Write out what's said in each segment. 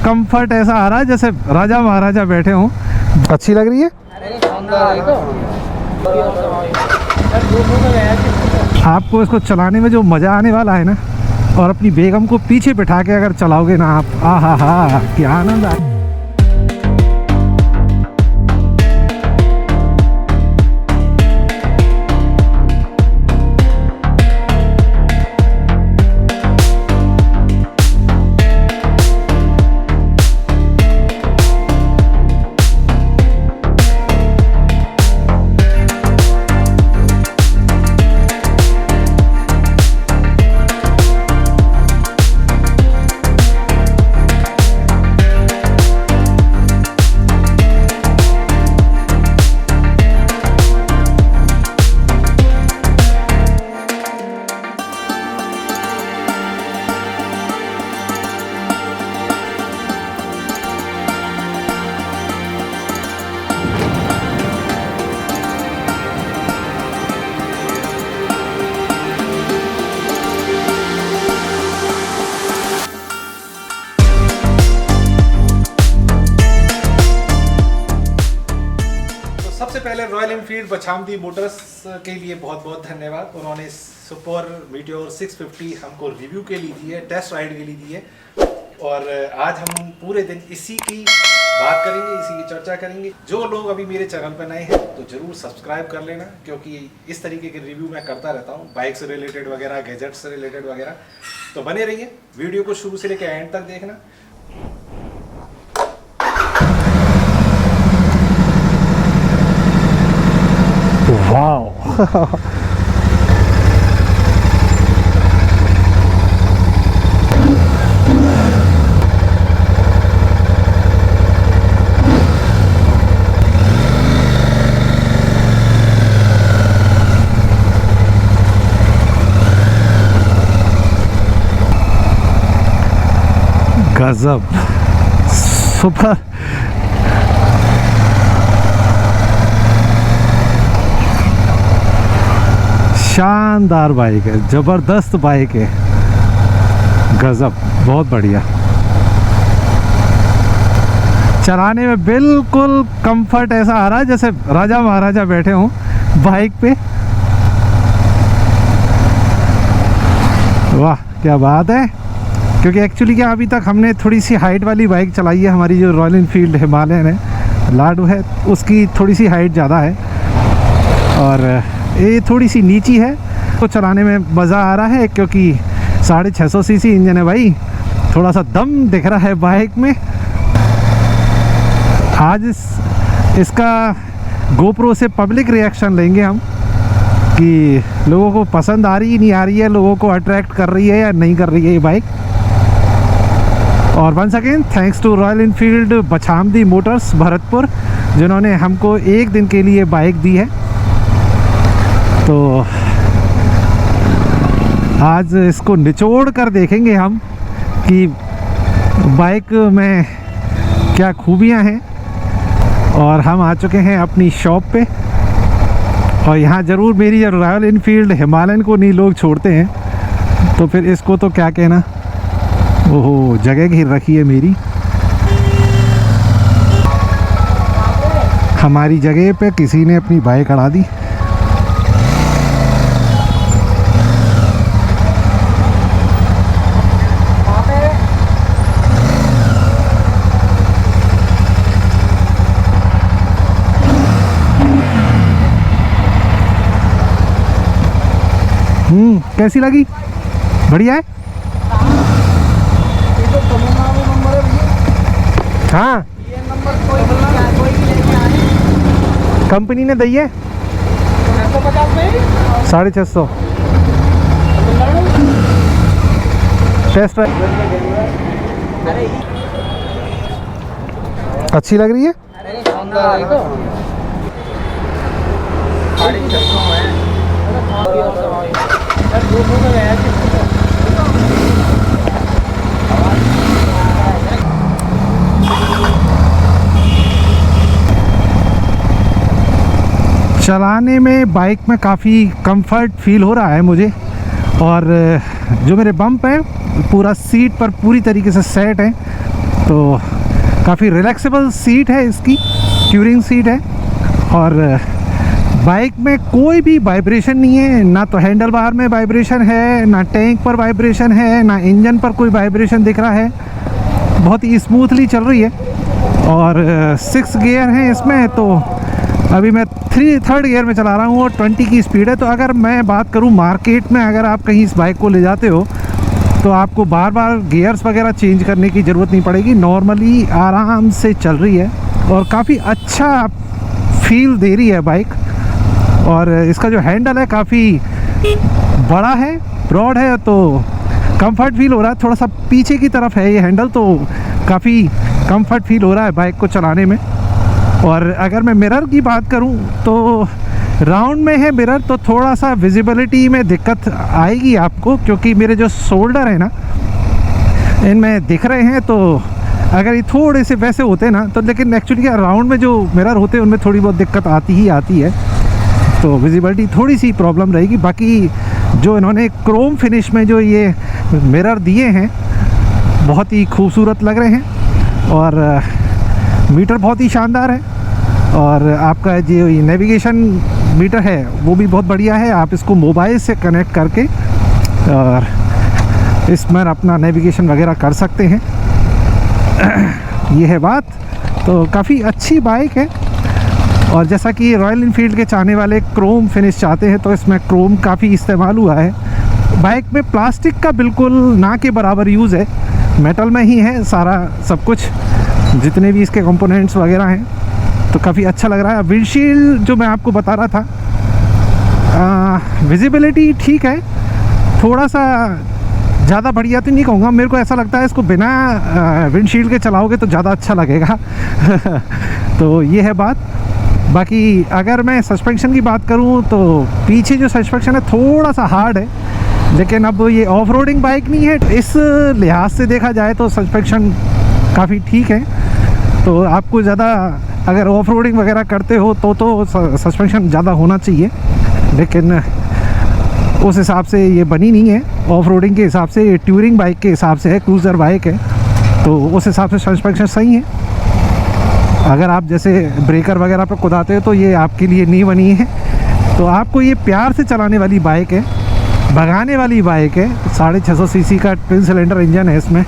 Comfort ऐसा आ रहा है जैसे राजा महाराजा बैठे हों। अच्छी लग रही है। आपको इसको चलाने में जो मज़ा आने वाला है ना, और अपनी बेगम को पीछे बिठा के अगर चलाओगे ना आप, आहा हा, क्या आनंद है। सबसे पहले रॉयल एनफील्ड बछामदी मोटर्स के लिए बहुत बहुत धन्यवाद। उन्होंने सुपर मीटियोर 650 हमको रिव्यू के लिए दी है, टेस्ट राइड के लिए दी है, और आज हम पूरे दिन इसी की बात करेंगे, इसी की चर्चा करेंगे। जो लोग अभी मेरे चैनल पर नए हैं तो ज़रूर सब्सक्राइब कर लेना, क्योंकि इस तरीके के रिव्यू मैं करता रहता हूँ, बाइक से रिलेटेड वगैरह, गैजेट से रिलेटेड वगैरह। तो बने रहिए, वीडियो को शुरू से लेकर एंड तक देखना। वाओ गजब, सुपर। शानदार बाइक है, ज़बरदस्त बाइक है, गजब, बहुत बढ़िया। चलाने में बिल्कुल कंफर्ट ऐसा आ रहा है जैसे राजा महाराजा बैठे हों बाइक पे। वाह क्या बात है। क्योंकि एक्चुअली क्या, अभी तक हमने थोड़ी सी हाइट वाली बाइक चलाई है। हमारी जो रॉयल एनफील्ड हिमालयन है, लाडू है, उसकी थोड़ी सी हाइट ज़्यादा है और ये थोड़ी सी नीची है, तो चलाने में मज़ा आ रहा है। क्योंकि 650 सीसी इंजन है भाई, थोड़ा सा दम दिख रहा है बाइक में। आज इसका गोप्रो से पब्लिक रिएक्शन लेंगे हम कि लोगों को पसंद आ रही है, नहीं आ रही है, लोगों को अट्रैक्ट कर रही है या नहीं कर रही है ये बाइक। और once again thanks to Royal Enfield बछामदी मोटर्स भरतपुर, जिन्होंने हमको एक दिन के लिए बाइक दी है। तो आज इसको निचोड़ कर देखेंगे हम कि बाइक में क्या खूबियां हैं। और हम आ चुके हैं अपनी शॉप पे, और यहाँ ज़रूर मेरी रॉयल एनफील्ड हिमालयन को नहीं लोग छोड़ते हैं, तो फिर इसको तो क्या कहना। ओहो, जगह घेर रखी है मेरी। हमारी जगह पे किसी ने अपनी बाइक अड़ा दी। कैसी लगी? बढ़िया है। हाँ, कंपनी ने दी है 650। टेस्ट अच्छी लग रही है। चलाने में बाइक में काफ़ी कंफर्ट फील हो रहा है मुझे। और जो मेरे बम्प हैं पूरा सीट पर पूरी तरीके से सेट है, तो काफ़ी रिलैक्सेबल सीट है इसकी, ट्यूरिंग सीट है। और बाइक में कोई भी वाइब्रेशन नहीं है, ना तो हैंडल बार में वाइब्रेशन है, ना टैंक पर वाइब्रेशन है, ना इंजन पर कोई वाइब्रेशन दिख रहा है। बहुत ही स्मूथली चल रही है। और 6 गियर हैं इसमें, तो अभी मैं थर्ड गियर में चला रहा हूँ और 20 की स्पीड है। तो अगर मैं बात करूँ मार्केट में, अगर आप कहीं इस बाइक को ले जाते हो तो आपको बार बार गियर्स वगैरह चेंज करने की ज़रूरत नहीं पड़ेगी। नॉर्मली आराम से चल रही है और काफ़ी अच्छा फील दे रही है बाइक। और इसका जो हैंडल है काफ़ी बड़ा है, ब्रॉड है, तो कंफर्ट फील हो रहा है। थोड़ा सा पीछे की तरफ है ये हैंडल, तो काफ़ी कंफर्ट फील हो रहा है बाइक को चलाने में। और अगर मैं मिरर की बात करूं तो राउंड में है मिरर, तो थोड़ा सा विजिबिलिटी में दिक्कत आएगी आपको, क्योंकि मेरे जो शोल्डर है ना इनमें दिख रहे हैं। तो अगर ये थोड़े से वैसे होते ना तो, लेकिन एक्चुअली क्या राउंड में जो मिरर होते हैं उनमें थोड़ी बहुत दिक्कत आती है, तो विजिबिलिटी थोड़ी सी प्रॉब्लम रहेगी। बाकी जो इन्होंने क्रोम फिनिश में जो ये मिरर दिए हैं बहुत ही खूबसूरत लग रहे हैं। और मीटर बहुत ही शानदार है। और आपका जो नेविगेशन मीटर है वो भी बहुत बढ़िया है। आप इसको मोबाइल से कनेक्ट करके और इसमें अपना नेविगेशन वगैरह कर सकते हैं। ये है बात। तो काफ़ी अच्छी बाइक है। और जैसा कि रॉयल इनफील्ड के चाहने वाले क्रोम फिनिश चाहते हैं, तो इसमें क्रोम काफ़ी इस्तेमाल हुआ है। बाइक में प्लास्टिक का बिल्कुल ना के बराबर यूज़ है, मेटल में ही है सारा सब कुछ, जितने भी इसके कंपोनेंट्स वगैरह हैं। तो काफ़ी अच्छा लग रहा है। विंडशील्ड जो मैं आपको बता रहा था, विजिबिलिटी ठीक है, थोड़ा सा ज़्यादा बढ़िया तो नहीं कहूँगा। मेरे को ऐसा लगता है इसको बिना विंडशील्ड के चलाओगे तो ज़्यादा अच्छा लगेगा। तो ये है बात। बाकी अगर मैं सस्पेंशन की बात करूँ तो पीछे जो सस्पेंशन है थोड़ा सा हार्ड है, लेकिन अब ये ऑफ रोडिंग बाइक नहीं है, इस लिहाज से देखा जाए तो सस्पेंशन काफ़ी ठीक है। तो आपको ज़्यादा अगर ऑफ रोडिंग वगैरह करते हो तो सस्पेंशन ज़्यादा होना चाहिए, लेकिन उस हिसाब से ये बनी नहीं है। ऑफ रोडिंग के हिसाब से, ये टूरिंग बाइक के हिसाब से है, क्रूज़र बाइक है, तो उस हिसाब से सस्पेंशन सही है। अगर आप जैसे ब्रेकर वगैरह पर कुदाते हो तो ये आपके लिए नहीं बनी है। तो आपको ये प्यार से चलाने वाली बाइक है, भगाने वाली बाइक है। 650 सीसी का ट्विन सिलेंडर इंजन है इसमें,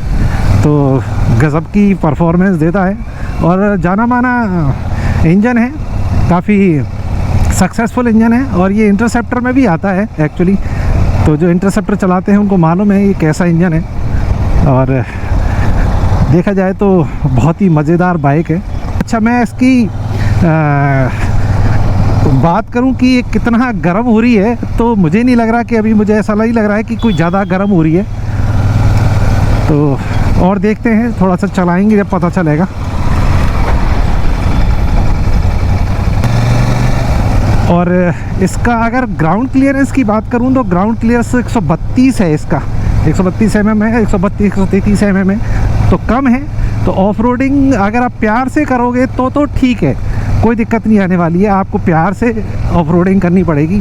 तो गज़ब की परफॉर्मेंस देता है और जाना माना इंजन है, काफ़ी सक्सेसफुल इंजन है। और ये इंटरसेप्टर में भी आता है एक्चुअली, तो जो इंटरसेप्टर चलाते हैं उनको मालूम है ये कैसा इंजन है। और देखा जाए तो बहुत ही मज़ेदार बाइक है। अच्छा, मैं इसकी बात करूं कि ये कितना गर्म हो रही है, तो मुझे नहीं लग रहा कि अभी, मुझे ऐसा नहीं लग रहा है कि कोई ज़्यादा गर्म हो रही है। तो और देखते हैं, थोड़ा सा चलाएंगे जब पता चलेगा। और इसका अगर ग्राउंड क्लियरेंस की बात करूं तो ग्राउंड क्लियरेंस 132 है इसका, 132 mm है, 133 mm है, तो कम है। तो ऑफ रोडिंग अगर आप प्यार से करोगे तो ठीक है, कोई दिक्कत नहीं आने वाली है। आपको प्यार से ऑफ रोडिंग करनी पड़ेगी।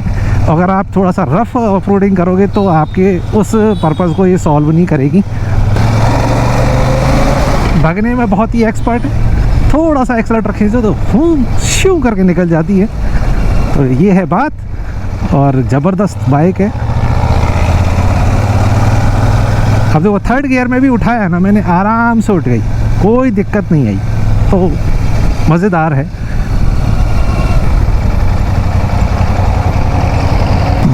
अगर आप थोड़ा सा रफ ऑफ रोडिंग करोगे तो आपके उस पर्पज़ को ये सॉल्व नहीं करेगी। भागने में बहुत ही एक्सपर्ट है, थोड़ा सा एक्सेलेरेटर खींचो तो फूम शू करके निकल जाती है। तो ये है बात। और ज़बरदस्त बाइक है। अब देखो थर्ड गियर में भी उठाया ना मैंने, आराम से उठ गई, कोई दिक्कत नहीं आई, तो मज़ेदार है।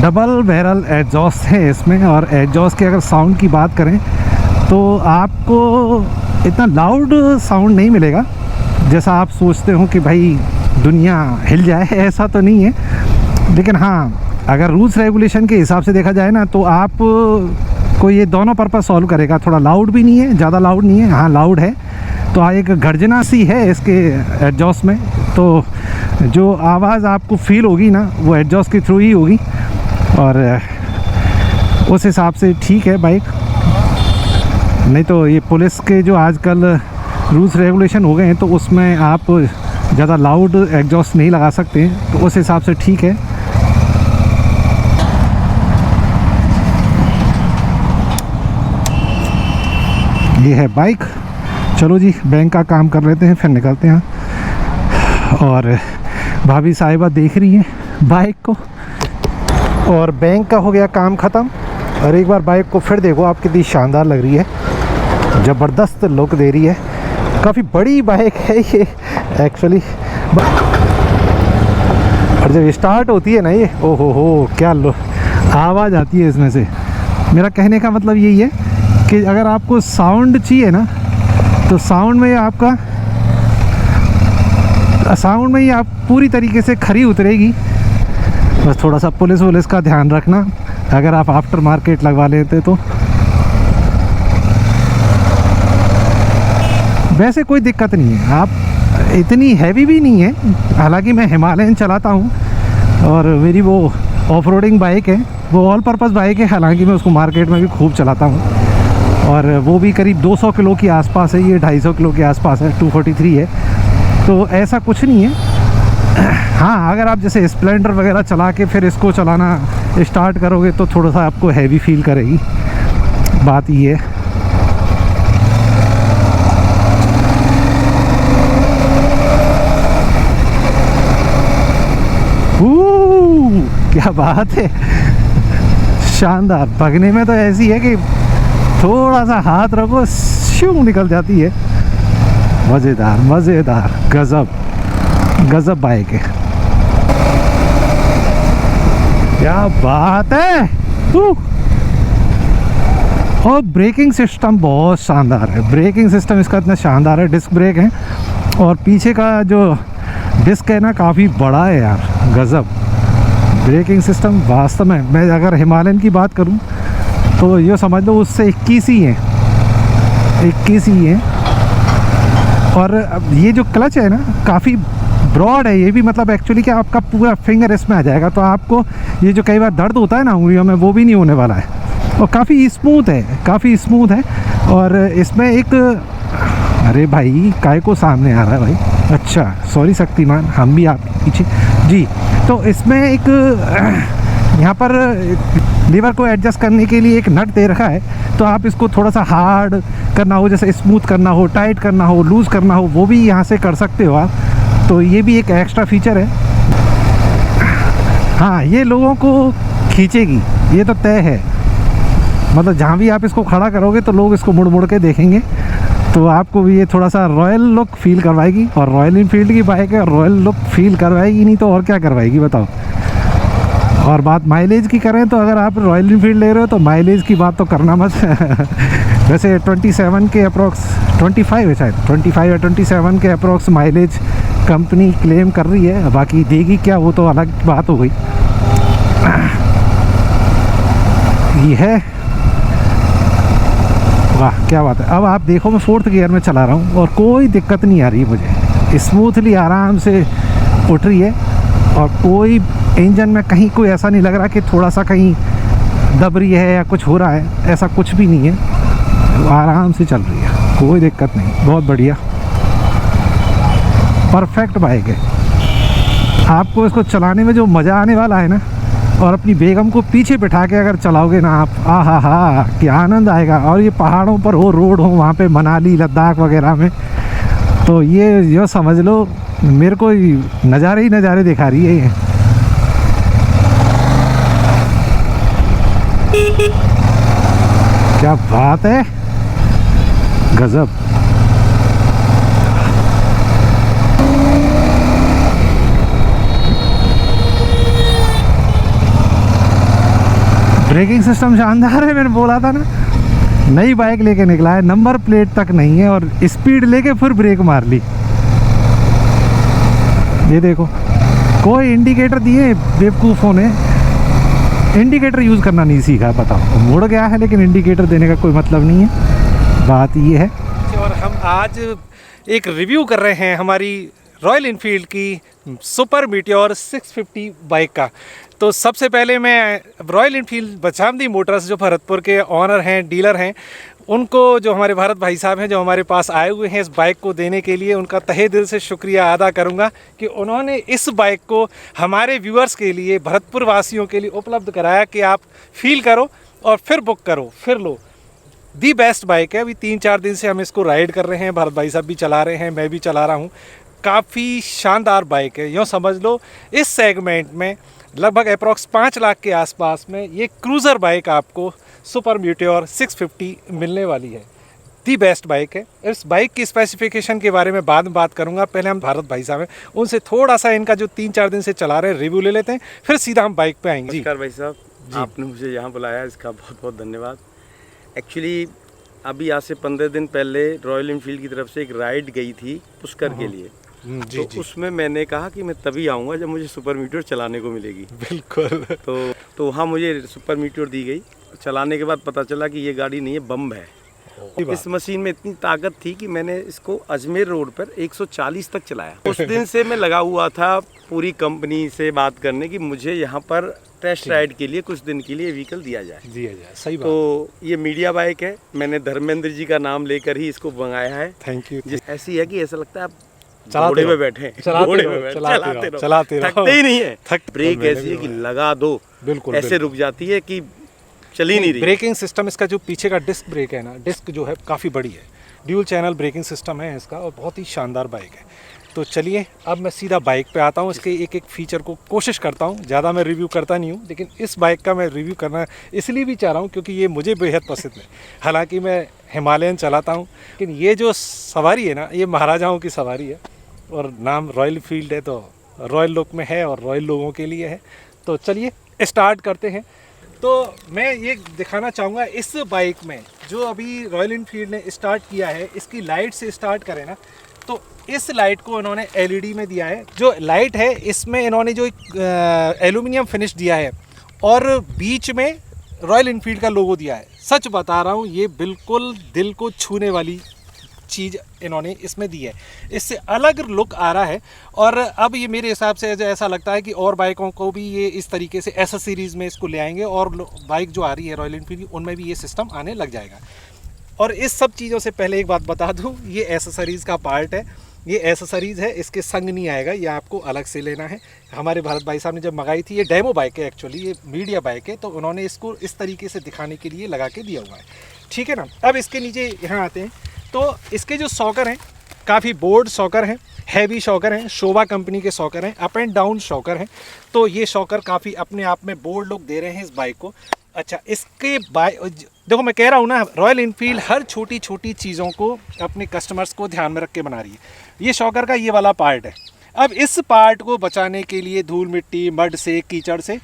डबल बैरल एग्जॉस्ट है इसमें। और एग्जॉस्ट के अगर साउंड की बात करें तो आपको इतना लाउड साउंड नहीं मिलेगा जैसा आप सोचते हो कि भाई दुनिया हिल जाए, ऐसा तो नहीं है। लेकिन हाँ, अगर रूल्स रेगुलेशन के हिसाब से देखा जाए ना तो आप को ये दोनों पर्पस सॉल्व करेगा। थोड़ा लाउड भी नहीं है, ज़्यादा लाउड नहीं है, हाँ लाउड है। तो एक गर्जना सी है इसके एग्जॉस्ट में, तो जो आवाज़ आपको फील होगी ना वो एग्जॉस्ट के थ्रू ही होगी। और उस हिसाब से ठीक है बाइक। नहीं तो ये पुलिस के जो आजकल रूल्स रेगुलेशन हो गए हैं तो उसमें आप ज़्यादा लाउड एग्जॉस्ट नहीं लगा सकते, तो उस हिसाब से ठीक है। ये है बाइक, चलो जी, बैंक का काम कर लेते हैं, फिर निकलते हैं। और भाभी साहिबा देख रही हैं बाइक को, और बैंक का हो गया काम ख़त्म। और एक बार बाइक को फिर देखो आप, कितनी शानदार लग रही है, ज़बरदस्त लुक दे रही है। काफ़ी बड़ी बाइक है ये एक्चुअली, और जब स्टार्ट होती है ना ये, ओ हो क्या आवाज़ आती है इसमें से। मेरा कहने का मतलब यही है कि अगर आपको साउंड चाहिए ना, तो साउंड में आप पूरी तरीके से खरी उतरेगी। बस थोड़ा सा पुलिस का ध्यान रखना अगर आप आफ्टर मार्केट लगवा लेते तो। वैसे कोई दिक्कत नहीं है, आप इतनी हैवी भी नहीं है। हालांकि मैं हिमालयन चलाता हूँ और मेरी वो ऑफ रोडिंग बाइक है, वो ऑल पर्पज़ बाइक है। हालांकि मैं उसको मार्केट में भी खूब चलाता हूँ, और वो भी करीब 200 किलो के आसपास है, ये 250 किलो के आसपास है, 243 है। तो ऐसा कुछ नहीं है। हाँ, अगर आप जैसे स्प्लेंडर वगैरह चला के फिर इसको चलाना स्टार्ट करोगे तो थोड़ा सा आपको हैवी फील करेगी, बात ये है। क्या बात है, शानदार। भगने में तो ऐसी है कि थोड़ा सा हाथ रखो शू निकल जाती है। मज़ेदार मज़ेदार, गजब बाइक है, क्या बात है। और ब्रेकिंग सिस्टम बहुत शानदार है, ब्रेकिंग सिस्टम इसका इतना शानदार है। डिस्क ब्रेक है, और पीछे का जो डिस्क है ना काफ़ी बड़ा है यार, गजब ब्रेकिंग सिस्टम। वास्तव में मैं अगर हिमालयन की बात करूं तो ये समझ लो उससे 21 ही है। और ये जो क्लच है ना काफ़ी ब्रॉड है, ये भी मतलब एक्चुअली क्या आपका पूरा फिंगर इसमें आ जाएगा, तो आपको ये जो कई बार दर्द होता है ना उंगलियों में, वो भी नहीं होने वाला है। और काफ़ी स्मूथ है। और इसमें एक, अरे भाई काय को सामने आ रहा है भाई, अच्छा सॉरी शक्तिमान, हम भी आपके पीछे जी। तो इसमें एक यहाँ पर लीवर को एडजस्ट करने के लिए एक नट दे रखा है, तो आप इसको थोड़ा सा हार्ड करना हो, जैसे स्मूथ करना हो, टाइट करना हो, लूज़ करना हो, वो भी यहाँ से कर सकते हो आप। तो ये भी एक एक्स्ट्रा फीचर है। हाँ, ये लोगों को खींचेगी, ये तो तय है। मतलब जहाँ भी आप इसको खड़ा करोगे तो लोग इसको मुड़ के देखेंगे, तो आपको भी ये थोड़ा सा रॉयल लुक फील करवाएगी। और रॉयल इनफील्ड की बाइक है, रॉयल लुक फील करवाएगी नहीं तो और क्या करवाएगी बताओ। और बात माइलेज की करें तो अगर आप रॉयल इनफील्ड ले रहे हो तो माइलेज की बात तो करना मत। वैसे 27 के अप्रॉक्स, 25 है शायद, 25 या 27 के अप्रॉक्स माइलेज कंपनी क्लेम कर रही है। बाकी देगी क्या वो तो अलग बात हो गई। ये है, वाह क्या बात है। अब आप देखो मैं 4th गियर में चला रहा हूँ और कोई दिक्कत नहीं आ रही है मुझे, स्मूथली आराम से उठ रही है। और कोई इंजन में कहीं कोई ऐसा नहीं लग रहा कि थोड़ा सा कहीं दब रही है या कुछ हो रहा है, ऐसा कुछ भी नहीं है, आराम से चल रही है, कोई दिक्कत नहीं, बहुत बढ़िया परफेक्ट बाइक है। आपको इसको चलाने में जो मज़ा आने वाला है ना, और अपनी बेगम को पीछे बिठा के अगर चलाओगे ना आप, हा क्या आनंद आएगा। और ये पहाड़ों पर हो, रोड हो वहाँ पे मनाली लद्दाख वगैरह में, तो ये जो समझ लो मेरे को नज़ारे ही नज़ारे दिखा रही है ये। क्या बात है, गजब। ब्रेकिंग सिस्टम शानदार है, मैंने बोला था ना, नई बाइक लेके निकला है, नंबर प्लेट तक नहीं है और स्पीड लेके फिर ब्रेक मार ली। ये देखो, कोई इंडिकेटर दिए बेवकूफ़ों ने, इंडिकेटर यूज़ करना नहीं सीखा, बताओ। मुड़ गया है लेकिन इंडिकेटर देने का कोई मतलब नहीं है, बात ये है। और हम आज एक रिव्यू कर रहे हैं हमारी रॉयल इनफील्ड की सुपर मीटियोर 650 बाइक का। तो सबसे पहले मैं रॉयल इनफील्ड बछामदी मोटर्स जो भरतपुर के ऑनर हैं, डीलर हैं, उनको, जो हमारे भारत भाई साहब हैं जो हमारे पास आए हुए हैं इस बाइक को देने के लिए, उनका तहे दिल से शुक्रिया अदा करूंगा कि उन्होंने इस बाइक को हमारे व्यूअर्स के लिए, भरतपुर वासियों के लिए उपलब्ध कराया कि आप फील करो और फिर बुक करो, फिर लो। दी बेस्ट बाइक है। अभी 3-4 दिन से हम इसको राइड कर रहे हैं, भारत भाई साहब भी चला रहे हैं, मैं भी चला रहा हूँ। काफ़ी शानदार बाइक है, यूँ समझ लो इस सेगमेंट में लगभग अप्रॉक्स 5 लाख के आसपास में ये क्रूज़र बाइक आपको सुपर मीटियोर 650 मिलने वाली है। दी बेस्ट बाइक है। इस बाइक की स्पेसिफिकेशन के बारे में बाद में बात करूंगा, पहले हम भारत भाई साहब हैं उनसे थोड़ा सा इनका जो 3-4 दिन से चला रहे हैं रिव्यू ले लेते हैं, फिर सीधा हम बाइक पे आएंगे। नमस्कार भाई साहब, आपने मुझे यहाँ बुलाया, इसका बहुत बहुत धन्यवाद। एक्चुअली अभी आज से 15 दिन पहले रॉयल एनफील्ड की तरफ से एक राइड गई थी पुष्कर के लिए। जी, तो उसमें मैंने कहा कि मैं तभी आऊँगा जब मुझे सुपर मीटियोर चलाने को मिलेगी। बिल्कुल। तो वहाँ मुझे सुपर मीटियोर दी गई। चलाने के बाद पता चला कि ये गाड़ी नहीं है, बम है। इस मशीन में इतनी ताकत थी कि मैंने इसको अजमेर रोड पर 140 तक चलाया। उस दिन से मैं लगा हुआ था पूरी कंपनी से बात करने की मुझे यहाँ पर टेस्ट राइड के लिए कुछ दिन के लिए व्हीकल दिया जाए। सही बात। तो ये मीडिया बाइक है, मैंने धर्मेंद्र जी का नाम लेकर ही इसको मंगाया है। Thank you. ऐसी है कि ऐसा लगता है आप घोड़े पे बैठे हैं, चलाते रहो, थकते ही नहीं है। ब्रेक बिल्कुल, ऐसी है कि लगा दो, बिल्कुल ऐसे रुक जाती है कि चल ही नहीं रही। ब्रेकिंग सिस्टम इसका जो पीछे का डिस्क ब्रेक है ना, डिस्क जो है काफ़ी बड़ी है, ड्यूल चैनल ब्रेकिंग सिस्टम है इसका और बहुत ही शानदार बाइक है। तो चलिए अब मैं सीधा बाइक पे आता हूँ, इसके एक एक फीचर को कोशिश करता हूँ। ज़्यादा मैं रिव्यू करता नहीं हूँ, लेकिन इस बाइक का मैं रिव्यू करना इसलिए भी चाह रहा हूँ क्योंकि ये मुझे बेहद पसंद है। हालांकि मैं हिमालयन चलाता हूँ, लेकिन ये जो सवारी है ना, ये महाराजाओं की सवारी है और नाम रॉयल फील्ड है तो रॉयल लुक में है और रॉयल लोगों के लिए है। तो चलिए स्टार्ट करते हैं। तो मैं ये दिखाना चाहूँगा इस बाइक में जो अभी रॉयल एनफील्ड ने स्टार्ट किया है, इसकी लाइट से स्टार्ट करें ना तो इस लाइट को इन्होंने एलईडी में दिया है। जो लाइट है इसमें इन्होंने जो एल्यूमिनियम फिनिश दिया है और बीच में रॉयल एनफील्ड का लोगो दिया है। सच बता रहा हूँ, ये बिल्कुल दिल को छूने वाली चीज़ इन्होंने इसमें दी है, इससे अलग लुक आ रहा है। और अब ये मेरे हिसाब से ऐसा लगता है कि और बाइकों को भी ये इस तरीके से एस सीरीज़ में इसको ले आएंगे और बाइक जो आ रही है रॉयल एनफील्ड उनमें भी ये सिस्टम आने लग जाएगा। और इस सब चीज़ों से पहले एक बात बता दूं, ये एसेसरीज़ का पार्ट है, ये एसेसरीज़ है, इसके संग नहीं आएगा, ये आपको अलग से लेना है। हमारे भारत भाई साहब ने जब मंगाई थी, ये डेमो बाइक है एक्चुअली, ये मीडिया बाइक है, तो उन्होंने इसको इस तरीके से दिखाने के लिए लगा के दिया हुआ है, ठीक है ना। अब इसके नीचे यहाँ आते हैं तो इसके जो शॉकर हैं काफ़ी बोर्ड शॉकर हैं, हैवी शॉकर हैं, शोभा कंपनी के शॉकर हैं, अप एंड डाउन शॉकर हैं। तो ये शॉकर काफ़ी अपने आप में बोल्ड लुक दे रहे हैं इस बाइक को। अच्छा, इसके देखो मैं कह रहा हूँ ना, रॉयल एनफील्ड हर छोटी छोटी चीज़ों को अपने कस्टमर्स को ध्यान में रख के बना रही है। ये शॉकर का ये वाला पार्ट है। अब इस पार्ट को बचाने के लिए धूल मिट्टी मड से कीचड़ से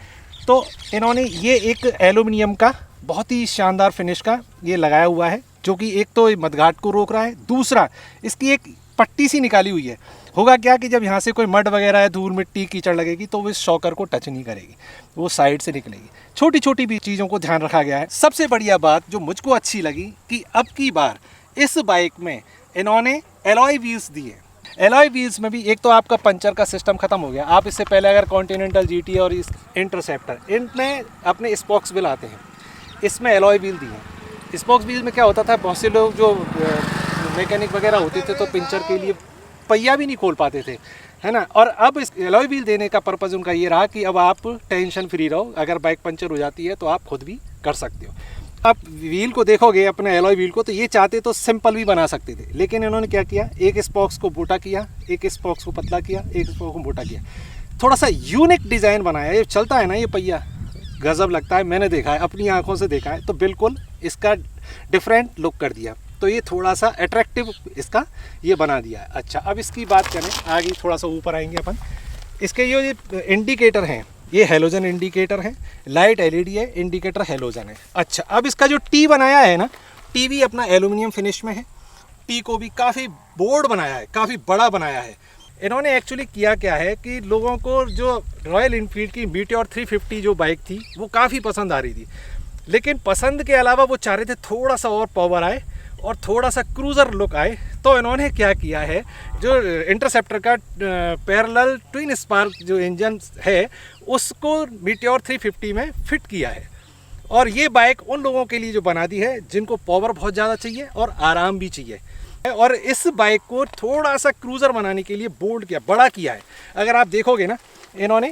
तो इन्होंने ये एक एल्यूमिनियम का बहुत ही शानदार फिनिश का ये लगाया हुआ है, जो कि एक तो मडगार्ड को रोक रहा है, दूसरा इसकी एक पट्टी सी निकाली हुई है। होगा क्या कि जब यहाँ से कोई मड वगैरह है, धूल मिट्टी कीचड़ लगेगी तो वो इस शॉकर को टच नहीं करेगी, वो साइड से निकलेगी। छोटी छोटी भी चीज़ों को ध्यान रखा गया है। सबसे बढ़िया बात जो मुझको अच्छी लगी कि अब की बार इस बाइक में इन्होंने एलॉय व्हील्स दिए। एलॉय व्हील्स में भी एक तो आपका पंचर का सिस्टम खत्म हो गया। आप इससे पहले अगर कॉन्टिनेंटल जीटी और इस इंटरसेप्टर इनमें अपने स्पोक्स व्हील आते हैं, इसमें एलॉय व्हील दिए हैं। स्पोक्स व्हील में क्या होता था, बहुत से लोग जो मैकेनिक वगैरह होते थे तो पंचर के लिए पहिया भी नहीं खोल पाते थे, है ना। और अब इस एलॉय व्हील देने का पर्पज़ उनका ये रहा कि अब आप टेंशन फ्री रहो, अगर बाइक पंचर हो जाती है तो आप खुद भी कर सकते हो। आप व्हील को देखोगे अपने एलॉय व्हील को तो ये चाहते तो सिंपल भी बना सकते थे, लेकिन इन्होंने क्या किया, एक स्पोक्स को मोटा किया, एक स्पोक्स को पतला किया, एक स्पोक्स को मोटा किया, थोड़ा सा यूनिक डिज़ाइन बनाया। ये चलता है ना ये पहिया, गज़ब लगता है, मैंने देखा है, अपनी आंखों से देखा है, तो बिल्कुल इसका डिफरेंट लुक कर दिया, तो ये थोड़ा सा अट्रैक्टिव इसका ये बना दिया है। अच्छा, अब इसकी बात करें आगे, थोड़ा सा ऊपर आएंगे अपन। इसके ये इंडिकेटर हैं, ये हेलोजन इंडिकेटर है, लाइट एलईडी है, इंडिकेटर हेलोजन है। अच्छा, अब इसका जो टी बनाया है ना, टी भी अपना एल्यूमिनियम फिनिश में है। टी को भी काफ़ी बोर्ड बनाया है, काफ़ी बड़ा बनाया है। इन्होंने एक्चुअली किया क्या है कि लोगों को जो रॉयल एनफील्ड की मीटियोर 350 जो बाइक थी वो काफ़ी पसंद आ रही थी, लेकिन पसंद के अलावा वो चाह रहे थे थोड़ा सा और पावर आए और थोड़ा सा क्रूज़र लुक आए। तो इन्होंने क्या किया है, जो इंटरसेप्टर का पैरेलल ट्विन स्पार्क जो इंजन है उसको मीटियोर 350 में फिट किया है। और ये बाइक उन लोगों के लिए जो बना दी है जिनको पावर बहुत ज़्यादा चाहिए और आराम भी चाहिए। और इस बाइक को थोड़ा सा क्रूज़र बनाने के लिए बोल्ड किया, बड़ा किया है। अगर आप देखोगे ना, इन्होंने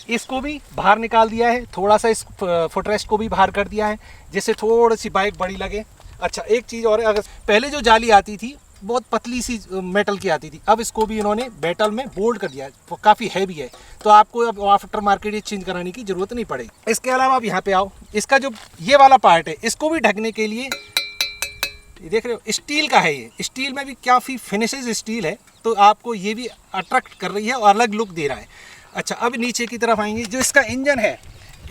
इसको भी बाहर निकाल दिया है, थोड़ा सा इस फुटरेस्ट को भी बाहर कर दिया है, जिससे थोड़ी सी बाइक बड़ी लगे। अच्छा एक चीज़ और है, अगर पहले जो जाली आती थी बहुत पतली सी मेटल की आती थी, अब इसको भी इन्होंने मेटल में बोल्ड कर दिया है, वो काफ़ी हैवी है, तो आपको अब आफ्टर मार्केट ये चेंज कराने की ज़रूरत नहीं पड़ेगी। इसके अलावा आप यहाँ पे आओ, इसका जो ये वाला पार्ट है इसको भी ढकने के लिए ये देख रहे हो स्टील का है, ये स्टील में भी काफ़ी फिनिशेज स्टील है, तो आपको ये भी अट्रैक्ट कर रही है और अलग लुक दे रहा है। अच्छा अब नीचे की तरफ आएंगे, जो इसका इंजन है,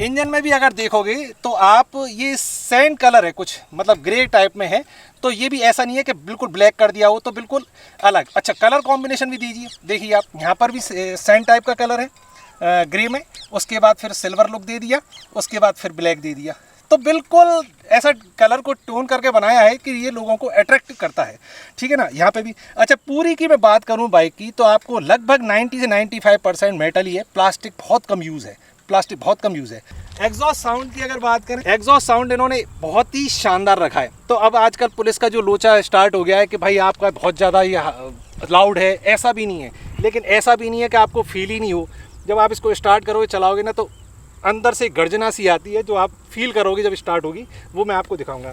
इंजन में भी अगर देखोगे तो आप ये सैंड कलर है कुछ, मतलब ग्रे टाइप में है, तो ये भी ऐसा नहीं है कि बिल्कुल ब्लैक कर दिया हो, तो बिल्कुल अलग। अच्छा कलर कॉम्बिनेशन भी दीजिए, देखिए आप यहाँ पर भी सैंड टाइप का कलर है ग्रे में, उसके बाद फिर सिल्वर लुक दे दिया, उसके बाद फिर ब्लैक दे दिया, तो बिल्कुल ऐसा कलर को टोन करके बनाया है कि ये लोगों को अट्रैक्ट करता है, ठीक है ना। यहाँ पे भी अच्छा पूरी की मैं बात करूँ बाइक की, तो आपको लगभग 90 से 95% मेटल ही है, प्लास्टिक बहुत कम यूज़ है, प्लास्टिक बहुत कम यूज़ है। एग्जॉस्ट साउंड की अगर बात करें, एग्जॉस्ट साउंड इन्होंने बहुत ही शानदार रखा है। तो अब आजकल पुलिस का जो लोचा स्टार्ट हो गया है कि भाई आपका बहुत ज़्यादा ये लाउड है, ऐसा भी नहीं है, लेकिन ऐसा भी नहीं है कि आपको फील ही नहीं हो। जब आप इसको स्टार्ट करोगे चलाओगे ना, तो अंदर से गर्जना सी आती है जो आप फील करोगे जब स्टार्ट होगी, वो मैं आपको दिखाऊंगा।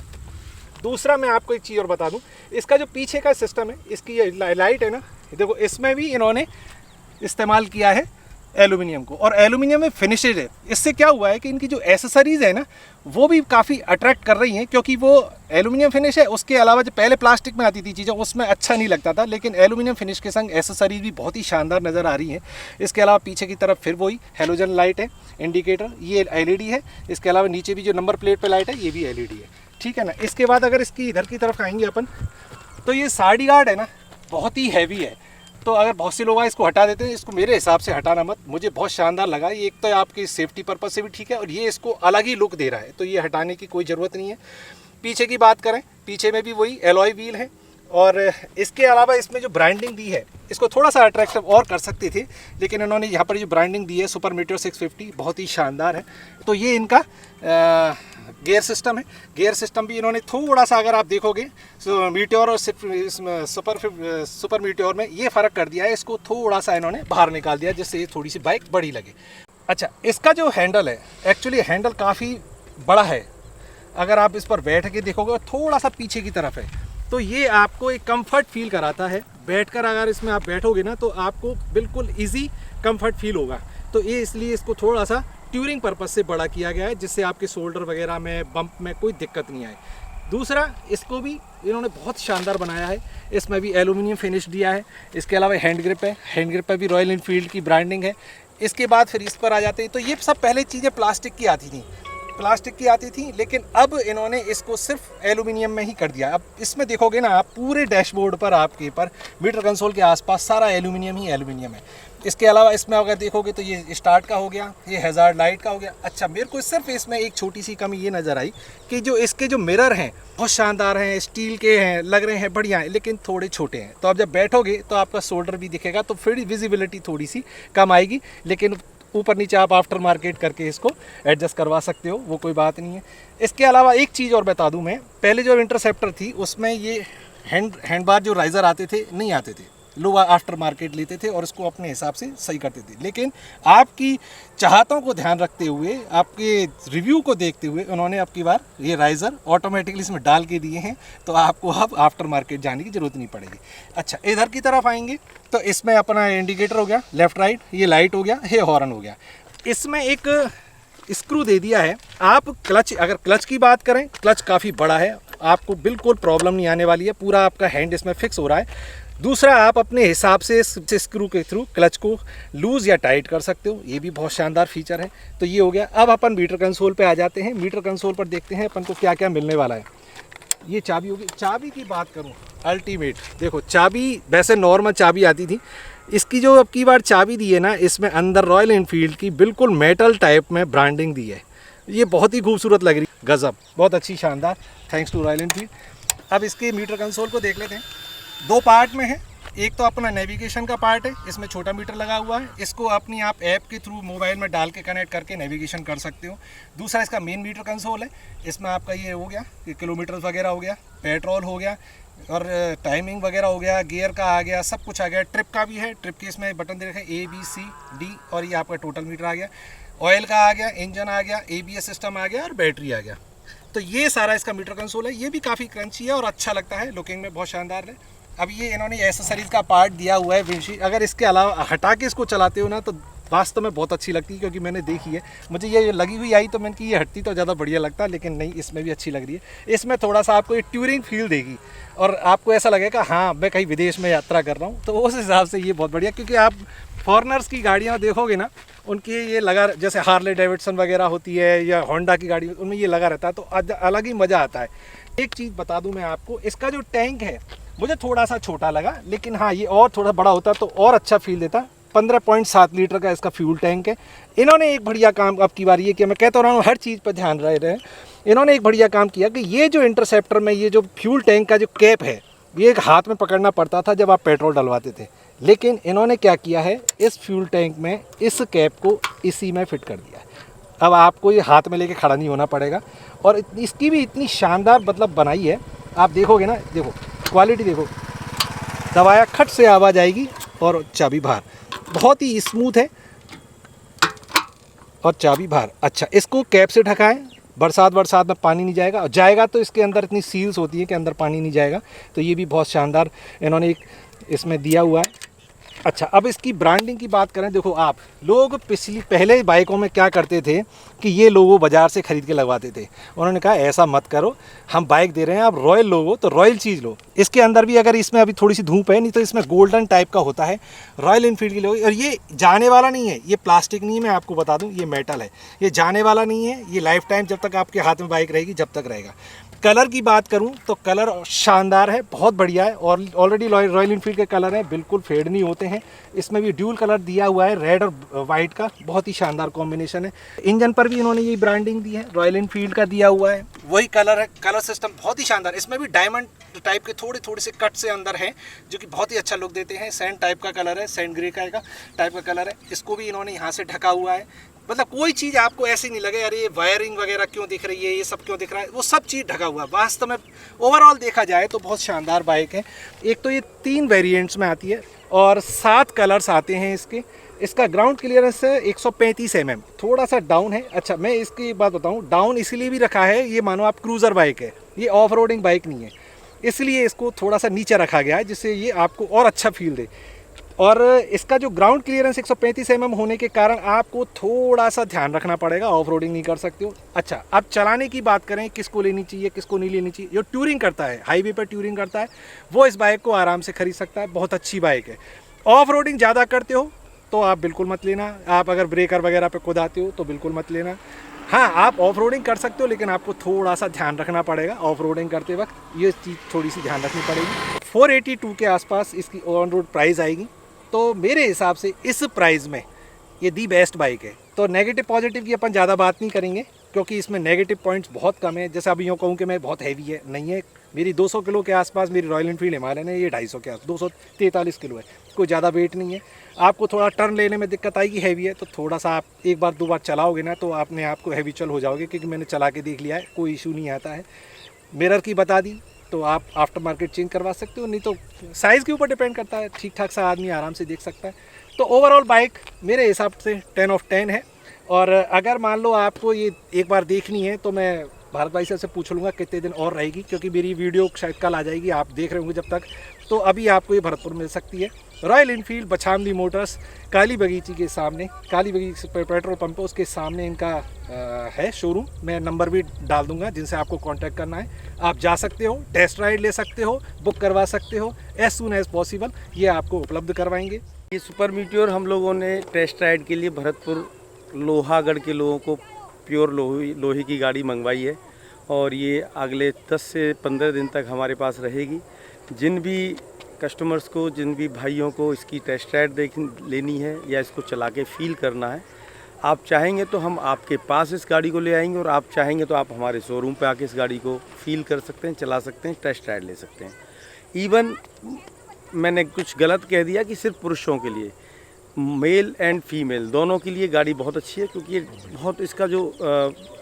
दूसरा मैं आपको एक चीज़ और बता दूं, इसका जो पीछे का सिस्टम है, इसकी ये लाइट है ना, देखो इसमें भी इन्होंने इस्तेमाल किया है एल्यूमिनियम को, और एल्यूमिनियम में फिनिशेड है। इससे क्या हुआ है कि इनकी जो एसेसरीज़ है ना, वो भी काफ़ी अट्रैक्ट कर रही हैं, क्योंकि वो एल्यूमिनियम फिनिश है। उसके अलावा जो पहले प्लास्टिक में आती थी चीज़ें, उसमें अच्छा नहीं लगता था, लेकिन एल्यूमिनियम फिनिश के संग एसेसरीज भी बहुत ही शानदार नज़र आ रही हैं। इसके अलावा पीछे की तरफ फिर वही हेलोजन लाइट है, इंडिकेटर ये LED है। इसके अलावा नीचे भी जो नंबर प्लेट पर लाइट है ये भी LED है, ठीक है ना। इसके बाद अगर इसकी इधर की तरफ आएंगे अपन, तो ये साइड गार्ड है ना, बहुत ही हैवी है। तो अगर बहुत से लोग इसको हटा देते हैं, इसको मेरे हिसाब से हटाना मत, मुझे बहुत शानदार लगा ये। एक तो आपकी सेफ्टी पर्पज़ से भी ठीक है, और ये इसको अलग ही लुक दे रहा है, तो ये हटाने की कोई ज़रूरत नहीं है। पीछे की बात करें, पीछे में भी वही एलॉय व्हील है, और इसके अलावा इसमें जो ब्रांडिंग दी है, इसको थोड़ा सा अट्रैक्टिव और कर सकते थे, लेकिन इन्होंने यहाँ पर जो ब्रांडिंग दी है सुपर मीटियोर 650 बहुत ही शानदार है। तो ये इनका गियर सिस्टम है, गियर सिस्टम भी इन्होंने थोड़ा सा अगर आप देखोगे मीटियोर और सुपर मीटियोर में ये फ़र्क कर दिया है, इसको थोड़ा सा इन्होंने बाहर निकाल दिया, जिससे ये थोड़ी सी बाइक बड़ी लगे। अच्छा इसका जो हैंडल है, एक्चुअली हैंडल काफ़ी बड़ा है, अगर आप इस पर बैठ के देखोगे थोड़ा सा पीछे की तरफ है, तो ये आपको एक कंफर्ट फील कराता है। बैठकर अगर इसमें आप बैठोगे ना, तो आपको बिल्कुल इजी कंफर्ट फील होगा। तो ये इसलिए इसको थोड़ा सा ट्यूरिंग पर्पस से बड़ा किया गया है, जिससे आपके शोल्डर वगैरह में, बम्प में कोई दिक्कत नहीं आए। दूसरा, इसको भी इन्होंने बहुत शानदार बनाया है, इसमें भी एल्यूमिनियम फिनिश दिया है। इसके अलावा हैंड ग्रिप है, हैंड ग्रिप पर भी रॉयल एनफील्ड की ब्रांडिंग है। इसके बाद फिर इस पर आ जाते हैं, तो ये सब पहले चीज़ें प्लास्टिक की आती थी, लेकिन अब इन्होंने इसको सिर्फ एल्यूमिनियम में ही कर दिया। अब इसमें देखोगे ना आप, पूरे डैशबोर्ड पर आपके पर मीटर कंसोल के आसपास सारा एल्यूमिनियम ही एल्यूमिनियम है। इसके अलावा इसमें अगर देखोगे तो ये स्टार्ट का हो गया, ये हैज़ार्ड लाइट का हो गया। अच्छा मेरे को सिर्फ इसमें एक छोटी सी कमी ये नज़र आई कि जो इसके जो मिरर हैं बहुत शानदार हैं, स्टील के हैं, लग रहे हैं बढ़िया हैं, लेकिन थोड़े छोटे हैं। तो अब जब बैठोगे तो आपका शोल्डर भी दिखेगा, तो फिर विजिबिलिटी थोड़ी सी कम आएगी, लेकिन ऊपर नीचे आप आफ्टर मार्केट करके इसको एडजस्ट करवा सकते हो, वो कोई बात नहीं है। इसके अलावा एक चीज़ और बता दूं मैं, पहले जो इंटरसेप्टर थी उसमें ये हैंड बार जो राइज़र आते थे नहीं आते थे, लोग आफ्टर मार्केट लेते थे और इसको अपने हिसाब से सही करते थे। लेकिन आपकी चाहतों को ध्यान रखते हुए, आपके रिव्यू को देखते हुए, उन्होंने अब की बार ये राइज़र ऑटोमेटिकली इसमें डाल के दिए हैं, तो आपको अब आफ्टर मार्केट जाने की ज़रूरत नहीं पड़ेगी। अच्छा इधर की तरफ आएंगे तो इसमें अपना इंडिकेटर हो गया, लेफ़्ट राइट, ये लाइट हो गया, ये हॉर्न हो गया। इसमें एक स्क्रू दे दिया है। आप क्लच, अगर क्लच की बात करें, क्लच काफ़ी बड़ा है, आपको बिल्कुल प्रॉब्लम नहीं आने वाली है, पूरा आपका हैंड इसमें फिक्स हो रहा है। दूसरा, आप अपने हिसाब से इस स्क्रू के थ्रू क्लच को लूज़ या टाइट कर सकते हो, ये भी बहुत शानदार फीचर है। तो ये हो गया। अब अपन मीटर कंसोल पे आ जाते हैं। मीटर कंसोल पर देखते हैं अपन को क्या क्या मिलने वाला है। ये चाबी होगी। चाबी की बात करूँ, अल्टीमेट, देखो चाबी वैसे नॉर्मल चाबी आती थी, इसकी जो अब की बार चाबी दी है ना, इसमें अंदर रॉयल एनफील्ड की बिल्कुल मेटल टाइप में ब्रांडिंग दी है। ये बहुत ही खूबसूरत लग रही, गज़ब, बहुत अच्छी, शानदार, थैंक्स टू रॉयल एनफील्ड। अब इसके मीटर कंसोल को देख लेते हैं। दो पार्ट में है, एक तो अपना नेविगेशन का पार्ट है, इसमें छोटा मीटर लगा हुआ है, इसको अपनी आप ऐप के थ्रू मोबाइल में डाल के कनेक्ट करके नेविगेशन कर सकते हो। दूसरा इसका मेन मीटर कंसोल है, इसमें आपका ये हो गया कि किलोमीटर वगैरह हो गया, पेट्रोल हो गया, और टाइमिंग वगैरह हो गया, गियर का आ गया, सब कुछ आ गया। ट्रिप का भी है, ट्रिप के इसमें बटन दे रखे ABCD, और ये आपका टोटल मीटर आ गया। ऑयल का आ गया, इंजन आ गया, ABS सिस्टम आ गया और बैटरी आ गया। तो ये सारा इसका मीटर कंसोल है, ये भी काफ़ी क्रंची है और अच्छा लगता है, लुकिंग में बहुत शानदार है। अब ये इन्होंने एसेसरीज का पार्ट दिया हुआ है विंडशील्ड, अगर इसके अलावा हटा के इसको चलाते हो ना तो वास्तव में बहुत अच्छी लगती है, क्योंकि मैंने देखी है, मुझे ये लगी हुई आई तो मैंने कि ये हटती तो ज़्यादा बढ़िया लगता, लेकिन नहीं, इसमें भी अच्छी लग रही है। इसमें थोड़ा सा आपको ये ट्यूरिंग फील देगी और आपको ऐसा लगेगा हाँ मैं कहीं विदेश में यात्रा कर रहा हूँ, तो उस हिसाब से ये बहुत बढ़िया। क्योंकि आप फॉरेनर्स की गाड़ियाँ देखोगे ना, उनकी ये लगा, जैसे हार्ले डेविडसन वगैरह होती है या होंडा की गाड़ी, उनमें ये लगा रहता है, तो अलग ही मज़ा आता है। एक चीज़ बता दूं मैं आपको, इसका जो टैंक है मुझे थोड़ा सा छोटा लगा, लेकिन हाँ ये और थोड़ा बड़ा होता तो और अच्छा फील देता। 15.7 लीटर का इसका फ्यूल टैंक है। इन्होंने एक बढ़िया काम अब की बार ये किया, मैं कहता रहा हूँ हर चीज़ पर ध्यान रहे हैं, इन्होंने एक बढ़िया काम किया कि ये जो इंटरसेप्टर में ये जो फ्यूल टैंक का जो कैप है, ये एक हाथ में पकड़ना पड़ता था जब आप पेट्रोल डलवाते थे, लेकिन इन्होंने क्या किया है, इस फ्यूल टैंक में इस कैप को इसी में फिट कर दिया है। अब आपको ये हाथ में लेके खड़ा नहीं होना पड़ेगा, और इसकी भी इतनी शानदार मतलब बनाई है, आप देखोगे ना, देखो क्वालिटी देखो, दबाया खट से आवाज़ आएगी और चाबी बाहर, बहुत ही स्मूथ है और चाबी बाहर। अच्छा, इसको कैप से ढकाएं, बरसात में पानी नहीं जाएगा, और जाएगा तो इसके अंदर इतनी सील्स होती हैं कि अंदर पानी नहीं जाएगा, तो ये भी बहुत शानदार इन्होंने एक इसमें दिया हुआ है। अच्छा, अब इसकी ब्रांडिंग की बात करें, देखो आप लोग पहले बाइकों में क्या करते थे कि ये लोगो बाज़ार से ख़रीद के लगवाते थे, उन्होंने कहा ऐसा मत करो, हम बाइक दे रहे हैं, आप रॉयल लोगो तो रॉयल चीज़ लो। इसके अंदर भी अगर इसमें अभी थोड़ी सी धूप है, नहीं तो इसमें गोल्डन टाइप का होता है रॉयल इनफील्ड की लोगो, और ये जाने वाला नहीं है, ये प्लास्टिक नहीं है, मैं आपको बता दूँ, ये मेटल है, ये जाने वाला नहीं है, ये लाइफ टाइम जब तक आपके हाथ में बाइक रहेगी जब तक रहेगा। कलर की बात करूं तो कलर शानदार है, बहुत बढ़िया है, और ऑलरेडी रॉयल इनफील्ड के कलर हैं, बिल्कुल फेड नहीं होते हैं। इसमें भी ड्यूल कलर दिया हुआ है, रेड और वाइट का, बहुत ही शानदार कॉम्बिनेशन है। इंजन पर भी इन्होंने यही ब्रांडिंग दी है, रॉयल इनफील्ड का दिया हुआ है, वही कलर है, कलर सिस्टम बहुत ही शानदार। इसमें भी डायमंड टाइप के थोड़े से कट से अंदर हैं, जो कि बहुत ही अच्छा लुक देते हैं। सैंड टाइप का कलर है, सैंड ग्रे का टाइप का कलर है, इसको भी इन्होंने यहाँ से ढका हुआ है। मतलब कोई चीज़ आपको ऐसी नहीं लगे अरे ये वायरिंग वगैरह क्यों दिख रही है, ये सब क्यों दिख रहा है, वो सब चीज़ ढका हुआ है। वास्तव में ओवरऑल देखा जाए तो बहुत शानदार बाइक है। एक तो ये 3 वेरिएंट्स में आती है और 7 कलर्स आते हैं इसके। इसका ग्राउंड क्लियरेंस है 135 mm, थोड़ा सा डाउन है। अच्छा, मैं इसकी बात बताऊँ, डाउन इसलिए भी रखा है, ये मानो आप क्रूज़र बाइक है, ये ऑफ रोडिंग बाइक नहीं है, इसलिए इसको थोड़ा सा नीचे रखा गया है, जिससे ये आपको और अच्छा फील दे। और इसका जो ग्राउंड क्लियरेंस 135 mm होने के कारण आपको थोड़ा सा ध्यान रखना पड़ेगा, ऑफ रोडिंग नहीं कर सकते हो। अच्छा, अब चलाने की बात करें, किसको लेनी चाहिए किसको नहीं लेनी चाहिए, जो टूरिंग करता है, हाईवे पर टूरिंग करता है, वो इस बाइक को आराम से खरीद सकता है, बहुत अच्छी बाइक है। ऑफ रोडिंग ज़्यादा करते हो तो आप बिल्कुल मत लेना, आप अगर ब्रेकर वगैरह पे कुदाते हो तो बिल्कुल मत लेना। हाँ, आप ऑफ रोडिंग कर सकते हो, लेकिन आपको थोड़ा सा ध्यान रखना पड़ेगा ऑफ रोडिंग करते वक्त, ये चीज़ थोड़ी सी ध्यान रखनी पड़ेगी। 482 के आसपास इसकी ऑन रोड प्राइस आएगी, तो मेरे हिसाब से इस प्राइस में ये दी बेस्ट बाइक है। तो नेगेटिव पॉजिटिव की अपन ज़्यादा बात नहीं करेंगे, क्योंकि इसमें नेगेटिव पॉइंट्स बहुत कम है। जैसे अभी यूँ कहूँ कि मैं बहुत हैवी है, नहीं है, मेरी 200 किलो के आसपास मेरी रॉयल इनफील्ड हिमालयन है, ये 250 के आस 243 किलो है, कोई ज़्यादा वेट नहीं है। आपको थोड़ा टर्न लेने में दिक्कत आएगी, हैवी है, तो थोड़ा सा आप एक बार 2 बार चलाओगे ना तो अपने आप को हैबिचुअल हो जाओगे, क्योंकि मैंने चला के देख लिया है, कोई इशू नहीं आता है। मिरर की बता दी तो आप आफ्टर मार्केट चेंज करवा सकते हो, नहीं तो साइज़ के ऊपर डिपेंड करता है, ठीक ठाक सा आदमी आराम से देख सकता है। तो ओवरऑल बाइक मेरे हिसाब से 10 of 10 है। और अगर मान लो आपको ये एक बार देखनी है तो मैं भारत भाई से पूछ लूँगा कितने दिन और रहेगी, क्योंकि मेरी वीडियो शायद कल आ जाएगी, आप देख रहे होंगे जब तक, तो अभी आपको ये भरतपुर मिल सकती है। रॉयल इनफील्ड बछामदी मोटर्स, काली बगीची के सामने, काली बगीची पेट्रोल पंप है उसके सामने इनका है शोरूम। मैं नंबर भी डाल दूंगा जिनसे आपको कांटेक्ट करना है, आप जा सकते हो, टेस्ट राइड ले सकते हो, बुक करवा सकते हो, एज सून एज पॉसिबल ये आपको उपलब्ध करवाएंगे। ये सुपर मीटियोर हम लोगों ने टेस्ट राइड के लिए भरतपुर लोहागढ़ के लोगों को प्योर लोहे की गाड़ी मंगवाई है, और ये अगले 10 से 15 दिन तक हमारे पास रहेगी। जिन भी कस्टमर्स को, जिन भी भाइयों को इसकी टेस्ट राइड लेनी है या इसको चला के फील करना है, आप चाहेंगे तो हम आपके पास इस गाड़ी को ले आएंगे, और आप चाहेंगे तो आप हमारे शोरूम पे आके इस गाड़ी को फील कर सकते हैं, चला सकते हैं, टेस्ट राइड ले सकते हैं। इवन मैंने कुछ गलत कह दिया कि सिर्फ पुरुषों के लिए, मेल एंड फीमेल दोनों के लिए गाड़ी बहुत अच्छी है, क्योंकि ये बहुत, इसका जो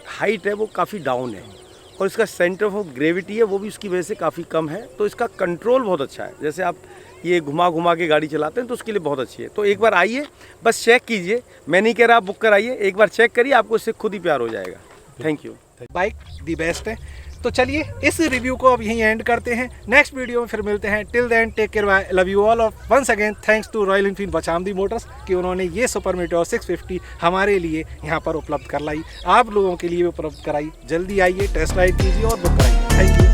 हाइट है वो काफ़ी डाउन है, और इसका सेंटर ऑफ ग्रेविटी है वो भी उसकी वजह से काफ़ी कम है, तो इसका कंट्रोल बहुत अच्छा है। जैसे आप ये घुमा के गाड़ी चलाते हैं तो उसके लिए बहुत अच्छी है। तो एक बार आइए, बस चेक कीजिए, मैं नहीं कह रहा आप बुक कराइए, एक बार चेक करिए, आपको इससे खुद ही प्यार हो जाएगा। Thank you. Bike the best है। तो चलिए इस रिव्यू को अब यहीं एंड करते हैं, नेक्स्ट वीडियो में फिर मिलते हैं। Till then take care, bye, love you all, और once again thanks to Royal Enfield बछामदी मोटर्स कि उन्होंने ये सुपर मीटियोर 650 हमारे लिए यहाँ पर उपलब्ध करवाई, आप लोगों के लिए भी उपलब्ध कराई। जल्दी आइए, टेस्ट राइड कीजिए और बुक कराइए। Thank you.